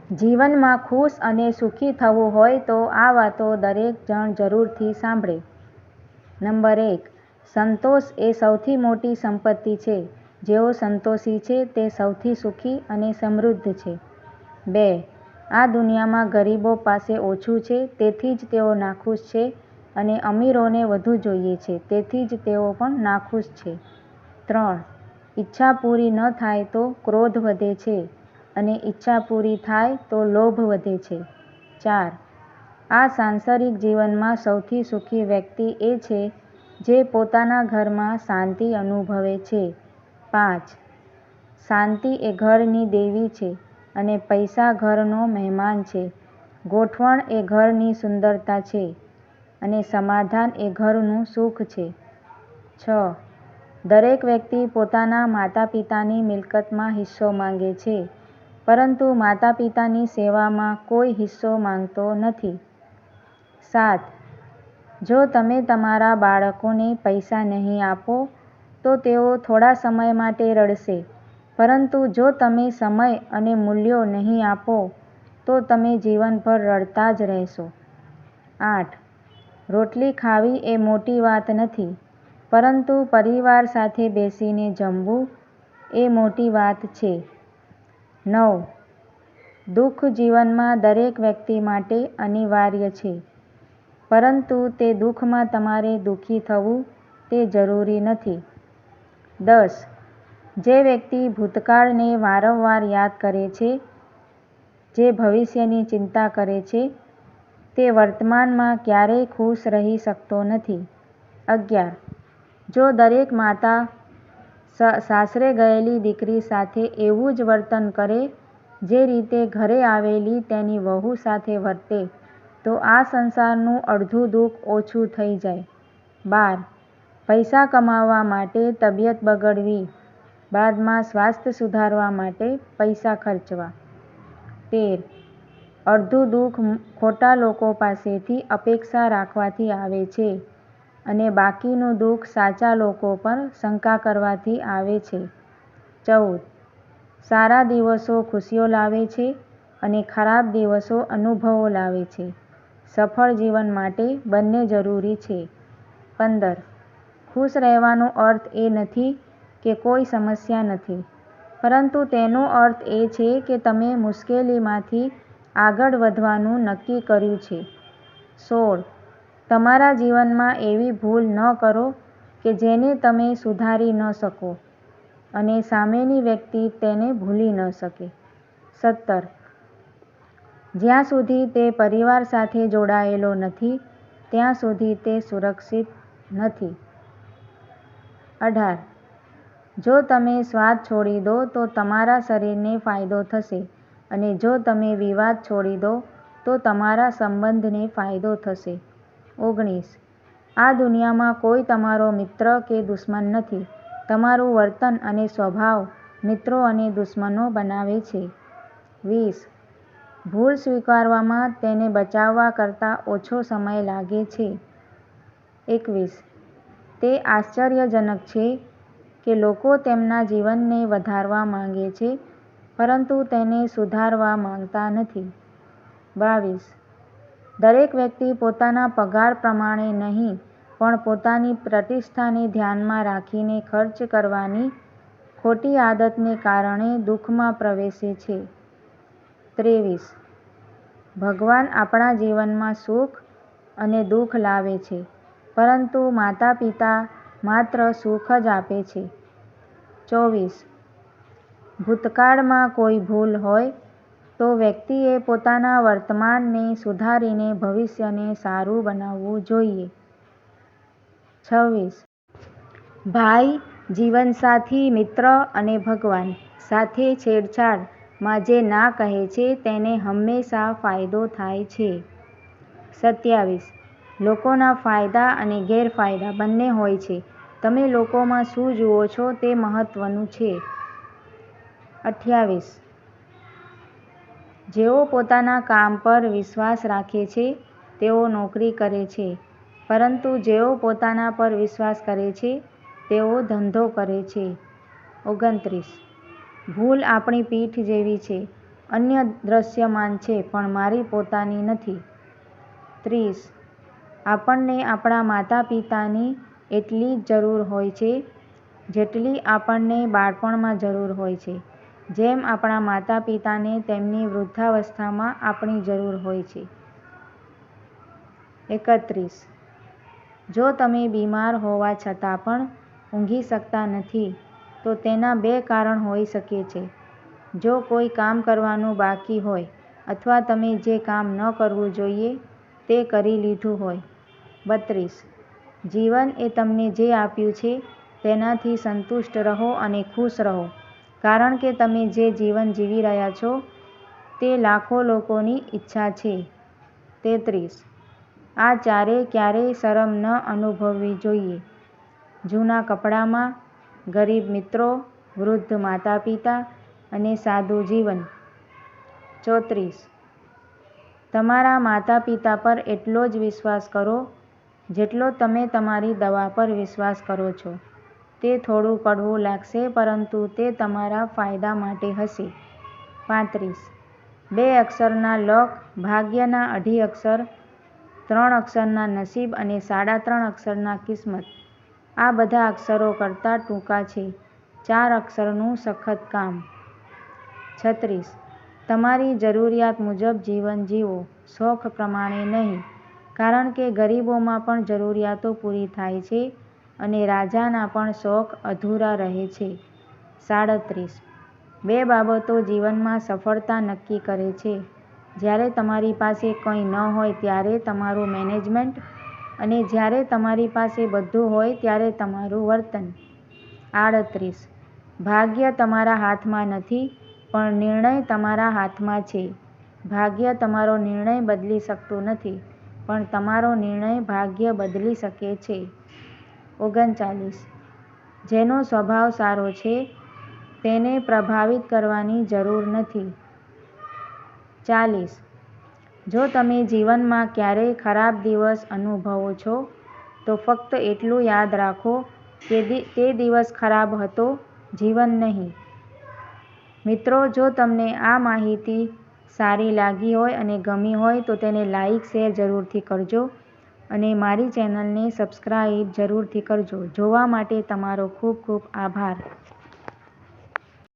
જીવનમાં ખુશ અને સુખી થવું હોય તો આ વાતો દરેક જણ જરૂરથી સાંભળે. નંબર 1. સંતોષ એ સૌથી મોટી સંપત્તિ છે. જેઓ સંતોષી છે તે સૌથી સુખી અને સમૃદ્ધ છે. 2. આ દુનિયામાં ગરીબો પાસે ઓછું છે તેથી જ તેઓ નાખુશ છે અને અમીરોને વધુ જોઈએ છે તેથી જ તેઓ પણ નાખુશ છે. 3. ઈચ્છા પૂરી ન થાય તો ક્રોધ વધે છે અને ઈચ્છા પૂરી થાય તો લોભ વધે છે. 4. આ સાંસારિક જીવનમાં સૌથી સુખી વ્યક્તિ એ છે જે પોતાના ઘરમાં શાંતિ અનુભવે છે. 5. શાંતિ એ ઘરની દેવી છે અને પૈસા ઘરનો મહેમાન છે. ગોઠવણ એ ઘરની સુંદરતા છે અને સમાધાન એ ઘરનું સુખ છે. 6. દરેક વ્યક્તિ પોતાના માતા-પિતાની મિલકતમાં હિસ્સો માંગે છે, પરંતુ માતા-પિતાની સેવામાં કોઈ હિસ્સો માંગતો નથી. 7. જો તમે તમારા બાળકોને પૈસા નહીં આપો તો તેઓ થોડા સમય માટે રડશે, પરંતુ જો તમે સમય અને મૂલ્યો નહીં આપો તો તમે જીવનભર રડતા જ રહેશો. 8. રોટલી ખાવી એ મોટી વાત નથી, પરંતુ પરિવાર સાથે બેસીને જમવું એ મોટી વાત છે. 9. દુઃખ જીવનમાં દરેક વ્યક્તિ માટે અનિવાર્ય છે, પરંતુ તે દુઃખમાં તમારે દુઃખી થવું તે જરૂરી નથી. 10. જે વ્યક્તિ ભૂતકાળને વારંવાર યાદ કરે છે, જે ભવિષ્યની ચિંતા કરે છે, તે વર્તમાનમાં ક્યારેય ખુશ રહી શકતો નથી. 11. જો દરેક માતા સાસરે ગયેલી દીકરી સાથે એવું જ વર્તન કરે જે રીતે ઘરે આવેલી તેની વહુ સાથે વર્તે તો આ સંસારનું અડધું દુઃખ ઓછું થઈ જાય. 12. પૈસા કમાવવા માટે તબિયત બગડવી, બાદમાં સ્વાસ્થ્ય સુધારવા માટે પૈસા ખર્ચવા. 13. અડધું દુઃખ ખોટા લોકો પાસેથી અપેક્ષા રાખવાથી આવે છે અને બાકીનું દુઃખ સાચા લોકો પર શંકા કરવાથી આવે છે. 14. સારા દિવસો ખુશીઓ લાવે છે અને ખરાબ દિવસો અનુભવો લાવે છે. સફળ જીવન માટે બંને જરૂરી છે. 15. ખુશ રહેવાનો અર્થ એ નથી કે કોઈ સમસ્યા નથી, પરંતુ તેનો અર્થ એ છે કે તમે મુશ્કેલીમાંથી આગળ વધવાનું નક્કી કર્યું છે. 16. તમારા જીવનમાં એવી ભૂલ ન કરો કે જેને તમે સુધારી ન શકો અને સામેની વ્યક્તિ તેને ભૂલી ન શકે. 17. જ્યાં સુધી તે પરિવાર સાથે જોડાયેલો નથી ત્યાં સુધી તે સુરક્ષિત નથી. 18. જો તમે સ્વાદ છોડી દો તો તમારા શરીરને ફાયદો થશે અને જો તમે વિવાદ છોડી દો તો તમારા સંબંધને ફાયદો થશે. 19. આ દુનિયામાં કોઈ તમારો મિત્ર કે દુશ્મન નથી. તમારું વર્તન અને સ્વભાવ મિત્રો અને દુશ્મનો બનાવે છે. 20. ભૂલ સ્વીકારવામાં તેને બચાવવા કરતાં ઓછો સમય લાગે છે. 21. તે આશ્ચર્યજનક છે કે લોકો તેમના જીવનને વધારવા માંગે છે, પરંતુ તેને સુધારવા માંગતા નથી. 22. દરેક વ્યક્તિ પોતાના પગાર પ્રમાણે નહીં પણ પોતાની પ્રતિષ્ઠાને ધ્યાનમાં રાખીને ખર્ચ કરવાની ખોટી આદતને કારણે દુઃખમાં પ્રવેશે છે. 23. ભગવાન આપણા જીવનમાં સુખ અને દુઃખ લાવે છે, પરંતુ માતા-પિતા માત્ર સુખ જ આપે છે. 24. ભૂતકાળમાં કોઈ ભૂલ હોય તો વ્યક્તિએ પોતાના વર્તમાનને સુધારીને ભવિષ્યને સારું બનાવવું જોઈએ. 26. ભાઈ, જીવનસાથી, મિત્ર અને ભગવાન સાથે છેડછાડ માં જે ના કહે છે તેને હંમેશા ફાયદો થાય છે. 27. લોકોના ફાયદા અને ગેરફાયદા બંને હોય છે. તમે લોકોમાં શું જુઓ છો તે મહત્વનું છે. 28. જેઓ પોતાના કામ પર વિશ્વાસ રાખે છે તેઓ નોકરી કરે છે, પરંતુ જેઓ પોતાના પર વિશ્વાસ કરે છે તેઓ ધંધો કરે છે. 29. ભૂલ આપણી પીઠ જેવી છે. અન્ય દ્રશ્યમાન છે પણ મારી પોતાની નથી. 30. આપણને આપણા માતા પિતાની એટલી જ જરૂર હોય છે જેટલી આપણને બાળપણમાં જરૂર હોય છે. જેમ આપણા માતા પિતાને તેમની વૃદ્ધાવસ્થામાં આપણી જરૂર હોય છે. 31. જો તમે બીમાર હોવા છતાં પણ ઊંઘી શકતા નથી તો તેના 2 કારણ હોઈ શકે છે. જો કોઈ કામ કરવાનું બાકી હોય અથવા તમે જે કામ ન કરવું જોઈએ તે કરી લીધું હોય. 32. જીવન એ તમને જે આપ્યું છે તેનાથી સંતુષ્ટ રહો અને ખુશ રહો કારણ કે તમે જે જીવન જીવી રહ્યા છો તે લાખો લોકોની ઈચ્છા છે. 33. આ ક્યારેય શરમ ન અનુભવવી જોઈએ. જૂના કપડામાં, ગરીબ મિત્રો, વૃદ્ધ માતા પિતા અને સાદું જીવન. 34. તમારા માતા પિતા પર એટલો જ વિશ્વાસ કરો જેટલો તમે તમારી દવા પર વિશ્વાસ કરો છો. તે થોડું કડવું લાગશે પરંતુ તે તમારા ફાયદા માટે હશે. 35. 2 અક્ષરના લોક, ભાગ્યના 2.5 અક્ષર, 3 અક્ષરના નસીબ અને 3.5 અક્ષરના કિસ્મત. આ બધા અક્ષરો કરતાં ટૂંકા છે. 4 અક્ષરનું સખત કામ. 36. તમારી જરૂરિયાત મુજબ જીવન જીવો, શોખ પ્રમાણે નહીં, કારણ કે ગરીબોમાં પણ જરૂરિયાતો પૂરી થાય છે અને રાજાના પણ શોખ અધૂરા રહે છે. 37. 2 બાબતો જીવનમાં સફળતા નક્કી કરે છે. જ્યારે તમારી પાસે કંઈ ન હોય ત્યારે તમારું મેનેજમેન્ટ અને જ્યારે તમારી પાસે બધું હોય ત્યારે તમારું વર્તન. 38. ભાગ્ય તમારા હાથમાં નથી પણ નિર્ણય તમારા હાથમાં છે. ભાગ્ય તમારો નિર્ણય બદલી શકતું નથી પણ તમારો નિર્ણય ભાગ્ય બદલી શકે છે. 39. જેનો સ્વભાવ સારો છે તેને પ્રભાવિત કરવાની જરૂર નથી. 40. જો તમે જીવનમાં ક્યારેય ખરાબ દિવસ અનુભવો છો તો ફક્ત એટલું યાદ રાખો કે તે દિવસ ખરાબ હતો, જીવન નહીં. મિત્રો, જો તમને આ માહિતી સારી લાગી હોય અને ગમી હોય તો તેને લાઈક, શેર જરૂરથી કરજો અને મારી ચેનલને સબસ્ક્રાઈબ જરૂરથી કરજો. જોવા માટે તમારો ખૂબ ખૂબ આભાર.